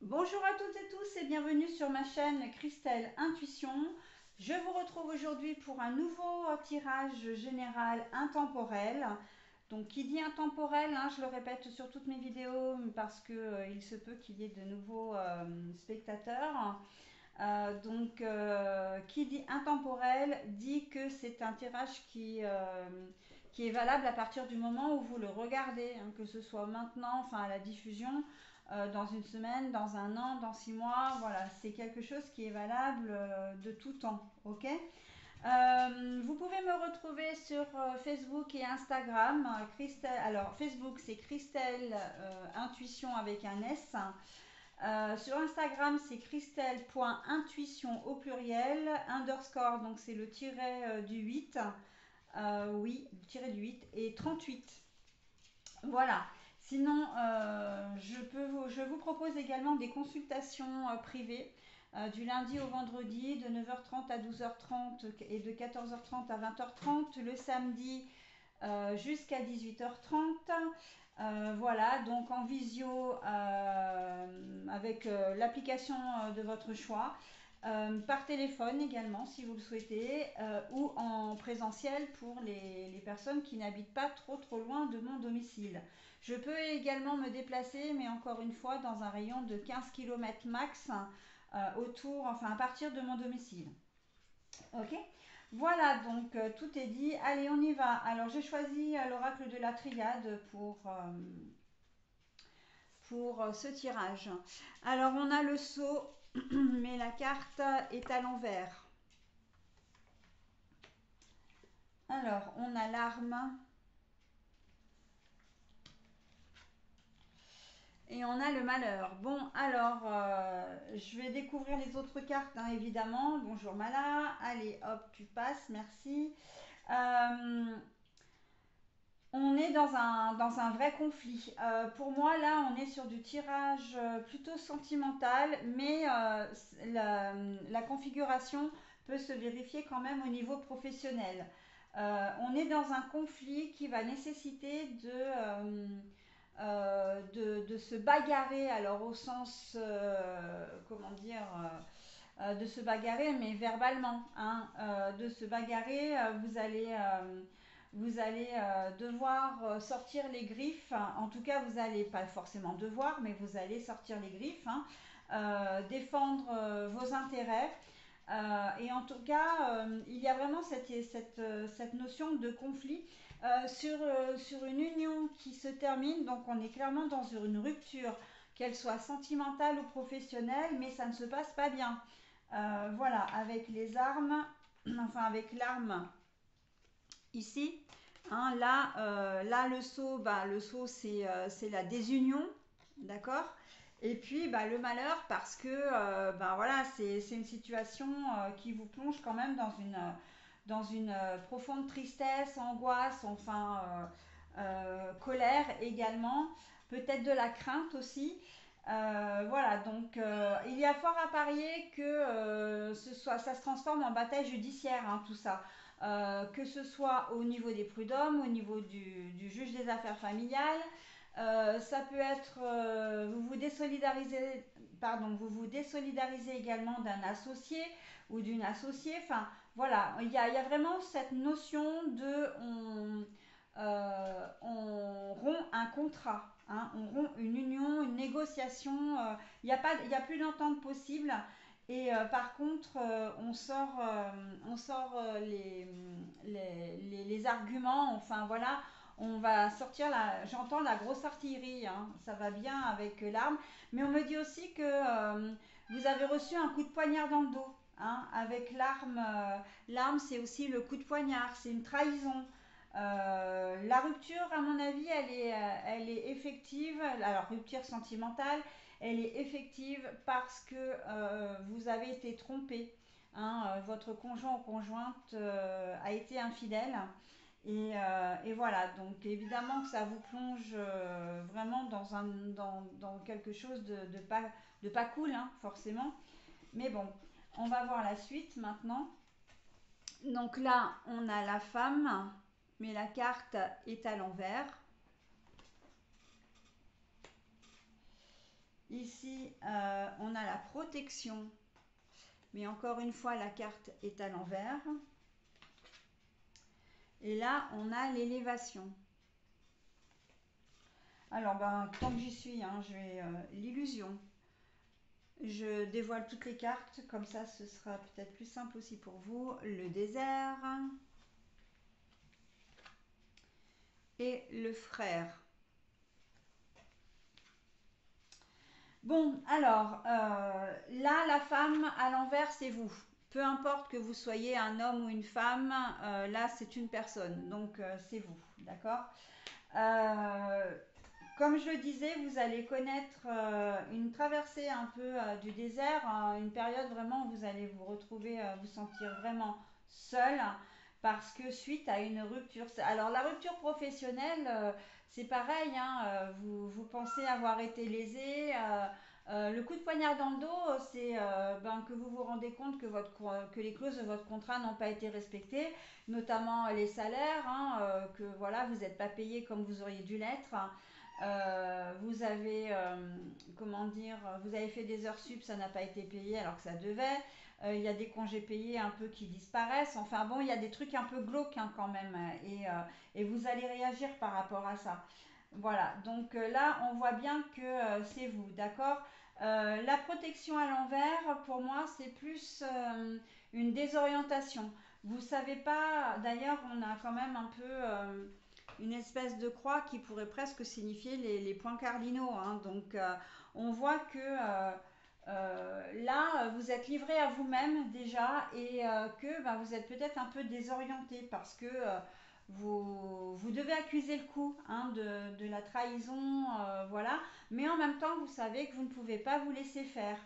Bonjour à toutes et tous et bienvenue sur ma chaîne Christelle Intuition. Je vous retrouve aujourd'hui pour un nouveau tirage général intemporel. Donc qui dit intemporel, hein, je le répète sur toutes mes vidéos parce que il se peut qu'il y ait de nouveaux spectateurs. Qui dit intemporel dit que c'est un tirage qui est valable à partir du moment où vous le regardez, hein, que ce soit maintenant, enfin à la diffusion, dans une semaine, dans un an, dans 6 mois. Voilà, c'est quelque chose qui est valable de tout temps. Ok. Vous pouvez me retrouver sur Facebook et Instagram. Christelle, alors Facebook c'est Christelle Intuition avec un S. Sur Instagram, c'est christelle.intuition au pluriel, underscore, donc c'est le tiret du 8, oui, le tiret du 8, et 38. Voilà. Sinon, je vous propose également des consultations privées du lundi au vendredi de 9h30 à 12h30 et de 14h30 à 20h30, le samedi jusqu'à 18h30. Voilà, donc en visio avec l'application de votre choix, par téléphone également si vous le souhaitez, ou en présentiel pour les personnes qui n'habitent pas trop loin de mon domicile. Je peux également me déplacer, mais encore une fois, dans un rayon de 15 km max autour, enfin à partir de mon domicile. Ok. Voilà, donc tout est dit. Allez, on y va. Alors, j'ai choisi l'oracle de la triade pour ce tirage. Alors, on a le sceau, mais la carte est à l'envers. Alors, on a l'arme et on a le malheur. Bon, alors, je vais découvrir les autres cartes, hein, évidemment. Bonjour Mala. Allez, hop, tu passes, merci. Euh, On est dans un vrai conflit. Pour moi, là, on est sur du tirage plutôt sentimental, mais la configuration peut se vérifier quand même au niveau professionnel. On est dans un conflit qui va nécessiter de se bagarrer, alors au sens, comment dire, de se bagarrer, mais verbalement, hein, de se bagarrer, vous allez devoir sortir les griffes. En tout cas, vous n'allez pas forcément devoir, mais vous allez sortir les griffes, hein, défendre vos intérêts. Et en tout cas, il y a vraiment cette notion de conflit sur une union qui se termine. Donc, on est clairement dans une rupture, qu'elle soit sentimentale ou professionnelle, mais ça ne se passe pas bien. Voilà, avec les armes, enfin avec l'arme ici. Hein, là, le sceau c'est la désunion, d'accord. Et puis le malheur parce que voilà, c'est une situation qui vous plonge quand même dans une profonde tristesse, angoisse, enfin colère également, peut-être de la crainte aussi. Voilà, donc il y a fort à parier que ça se transforme en bataille judiciaire, hein, tout ça. Que ce soit au niveau des prud'hommes, au niveau du juge des affaires familiales. Ça peut être, vous vous désolidarisez également d'un associé ou d'une associée. Enfin, voilà, il y a vraiment cette notion de on rompt un contrat, hein, on rompt une union, une négociation. Il y a plus d'entente possible. Et par contre, on sort les arguments. Enfin voilà, on va sortir j'entends la grosse artillerie, hein, ça va bien avec l'arme. Mais on me dit aussi que vous avez reçu un coup de poignard dans le dos. Hein, avec l'arme, l'arme c'est aussi le coup de poignard, c'est une trahison. La rupture, à mon avis, elle est effective. Alors, rupture sentimentale, elle est effective parce que vous avez été trompé. Hein, votre conjoint ou conjointe a été infidèle. Et voilà, donc évidemment que ça vous plonge vraiment dans quelque chose de pas cool, hein, forcément. Mais bon, on va voir la suite maintenant. Donc là, on a la femme, mais la carte est à l'envers. Ici, on a la protection, mais encore une fois, la carte est à l'envers. Et là, on a l'élévation. Alors, ben, tant que j'y suis, hein, je vais l'illusion. Je dévoile toutes les cartes, comme ça ce sera peut-être plus simple aussi pour vous. Le désert et le frère. Bon, alors, là, la femme à l'envers, c'est vous. Peu importe que vous soyez un homme ou une femme, là, c'est une personne. Donc, c'est vous, d'accord. Euh, Comme je le disais, vous allez connaître une traversée un peu du désert, une période vraiment où vous allez vous retrouver, vous sentir vraiment seul parce que suite à une rupture. Alors la rupture professionnelle, c'est pareil, hein, vous pensez avoir été lésé. Le coup de poignard dans le dos, c'est ben, que vous vous rendez compte que, que les clauses de votre contrat n'ont pas été respectées, notamment les salaires, hein, que voilà, vous n'êtes pas payé comme vous auriez dû l'être. Vous avez, comment dire, vous avez fait des heures sup, ça n'a pas été payé alors que ça devait. Il y a des congés payés un peu qui disparaissent. Enfin bon, il y a des trucs un peu glauques hein, quand même. Et vous allez réagir par rapport à ça. Voilà, donc là, on voit bien que c'est vous, d'accord. La protection à l'envers, pour moi, c'est plus une désorientation. Vous savez pas, d'ailleurs, on a quand même un peu une espèce de croix qui pourrait presque signifier les points cardinaux, hein. Donc, on voit que là, vous êtes livré à vous-même déjà et que bah, vous êtes peut-être un peu désorienté parce que vous devez accuser le coup hein, de la trahison, voilà. Mais en même temps, vous savez que vous ne pouvez pas vous laisser faire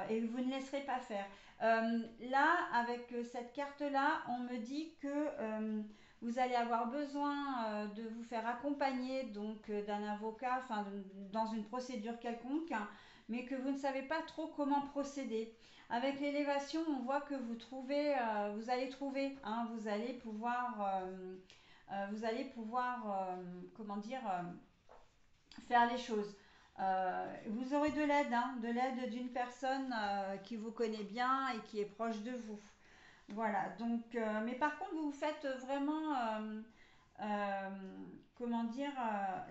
et que vous ne laisserez pas faire. Là, avec cette carte-là, on me dit que vous allez avoir besoin de vous faire accompagner donc d'un avocat, enfin dans une procédure quelconque, hein, mais que vous ne savez pas trop comment procéder. Avec l'élévation, on voit que vous allez trouver, hein, vous allez pouvoir, comment dire, faire les choses. Vous aurez de l'aide d'une personne qui vous connaît bien et qui est proche de vous. Voilà, donc, mais par contre, vous vous faites vraiment, euh, comment dire,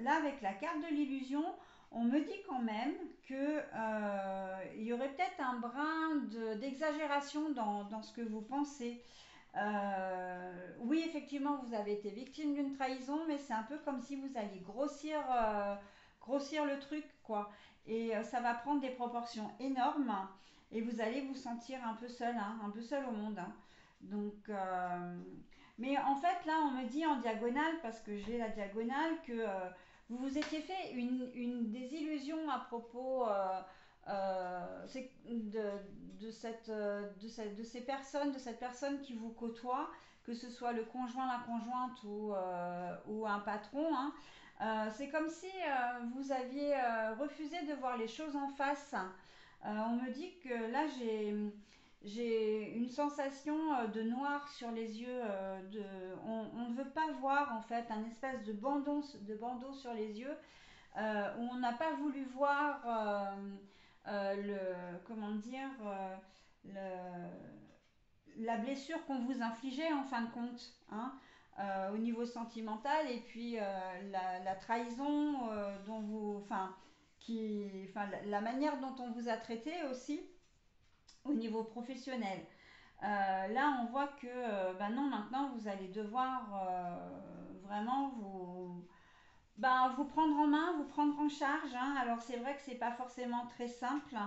là avec la carte de l'illusion, on me dit quand même que il y aurait peut-être un brin d'exagération dans ce que vous pensez. Oui, effectivement, vous avez été victime d'une trahison, mais c'est un peu comme si vous alliez grossir le truc, quoi. Et ça va prendre des proportions énormes et vous allez vous sentir un peu seul, hein, un peu seul au monde, hein. Donc, mais en fait, là, on me dit en diagonale, parce que j'ai la diagonale, que vous vous étiez fait une désillusion à propos de ces personnes, de cette personne qui vous côtoie, que ce soit le conjoint, la conjointe ou un patron, hein. C'est comme si vous aviez refusé de voir les choses en face. On me dit que là, j'ai une sensation de noir sur les yeux. On ne veut pas voir en fait un espèce de bandeau sur les yeux où on n'a pas voulu voir comment dire, la blessure qu'on vous infligeait en fin de compte, hein, au niveau sentimental et puis la trahison dont la manière dont on vous a traité aussi au niveau professionnel. Là, on voit que, ben non, maintenant, vous allez devoir vraiment vous prendre en main, vous prendre en charge, hein. Alors, c'est vrai que c'est pas forcément très simple.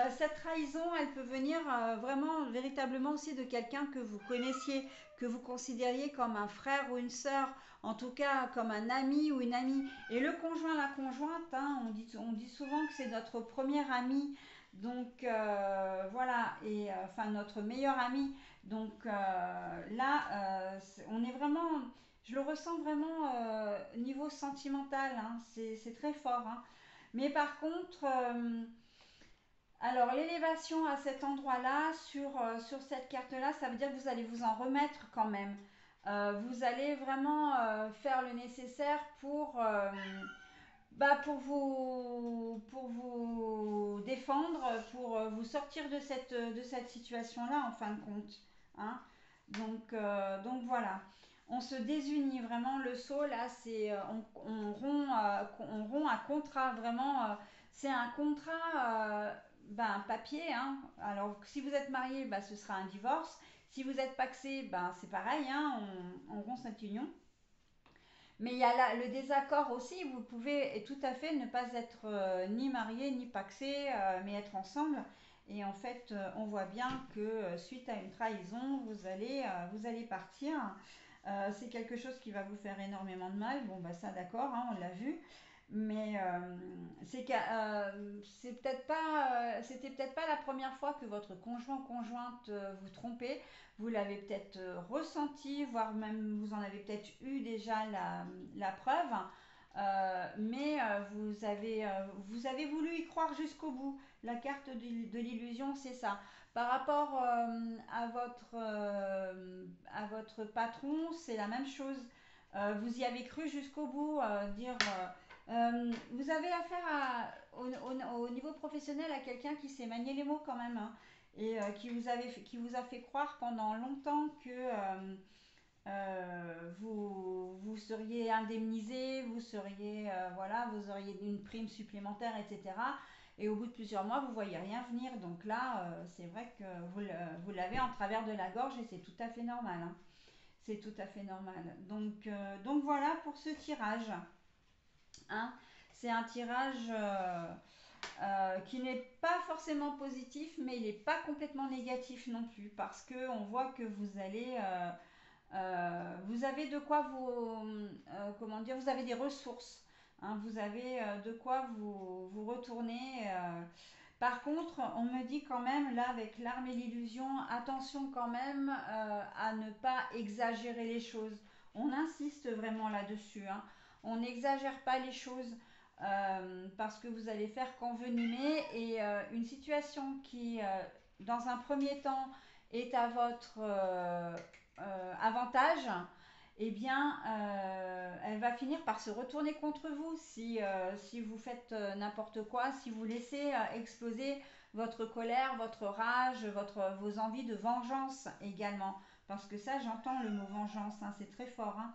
Cette trahison, elle peut venir vraiment, véritablement aussi de quelqu'un que vous connaissiez, que vous considériez comme un frère ou une sœur, en tout cas comme un ami ou une amie. Et le conjoint, la conjointe, hein, on dit souvent que c'est notre premier ami. Donc voilà, et enfin notre meilleur ami. Donc là, on est vraiment, je le ressens vraiment niveau sentimental, hein, c'est très fort, hein. Mais par contre, alors l'élévation à cet endroit-là, sur cette carte-là, ça veut dire que vous allez vous en remettre quand même. Vous allez vraiment faire le nécessaire pour défendre, pour vous sortir de cette situation-là, en fin de compte. Hein. Donc voilà. On se désunit vraiment. Le saut, là, c'est on rompt un contrat, vraiment. C'est un contrat, ben, papier. Hein. Alors, si vous êtes marié, ben, ce sera un divorce. Si vous êtes pacsé, ben, c'est pareil, hein, on rompt cette union. Mais il y a là, le désaccord aussi, vous pouvez tout à fait ne pas être ni marié ni paxé, mais être ensemble. Et en fait, on voit bien que suite à une trahison, vous allez partir. C'est quelque chose qui va vous faire énormément de mal. Bon, bah ça d'accord, hein, on l'a vu. Mais c'était peut-être pas la première fois que votre conjoint ou conjointe vous trompait. Vous l'avez peut-être ressenti, voire même vous en avez peut-être eu déjà la preuve. Mais vous avez voulu y croire jusqu'au bout. La carte de l'illusion, c'est ça. Par rapport à votre patron, c'est la même chose. Vous y avez cru jusqu'au bout, vous avez affaire au niveau professionnel à quelqu'un qui sait manier les mots quand même, hein, et qui vous a fait croire pendant longtemps que vous seriez indemnisé, voilà, vous auriez une prime supplémentaire, etc. Et au bout de plusieurs mois, vous voyez rien venir. Donc là, c'est vrai que vous l'avez en travers de la gorge et c'est tout à fait normal. Hein. C'est tout à fait normal. Donc voilà pour ce tirage. Hein. C'est un tirage qui n'est pas forcément positif, mais il n'est pas complètement négatif non plus, parce que on voit que vous avez de quoi comment dire, vous avez des ressources. Hein, vous avez de quoi vous retourner. Par contre, on me dit quand même, là, avec l'arme et l'illusion, attention quand même à ne pas exagérer les choses. On insiste vraiment là-dessus. Hein. On n'exagère pas les choses parce que vous allez faire qu'envenimer et une situation qui, dans un premier temps, est à votre avantage, eh bien, elle va finir par se retourner contre vous si vous faites n'importe quoi, si vous laissez exploser votre colère, votre rage, vos envies de vengeance également. Parce que ça, j'entends le mot vengeance, hein, c'est très fort. Hein.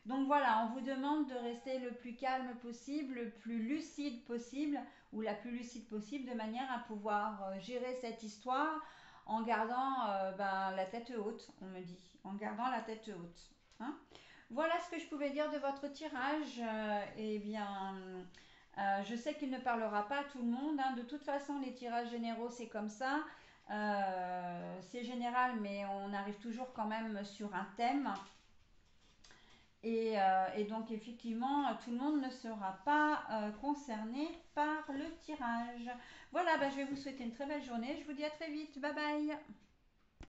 Donc voilà, on vous demande de rester le plus calme possible, le plus lucide possible, ou la plus lucide possible, de manière à pouvoir gérer cette histoire en gardant ben, la tête haute, on me dit, en gardant la tête haute. Hein. Voilà ce que je pouvais dire de votre tirage. Eh bien, je sais qu'il ne parlera pas à tout le monde. Hein. De toute façon, les tirages généraux, c'est comme ça. C'est général, mais on arrive toujours quand même sur un thème. Et donc, effectivement, tout le monde ne sera pas concerné par le tirage. Voilà, bah, je vais vous souhaiter une très belle journée. Je vous dis à très vite. Bye bye.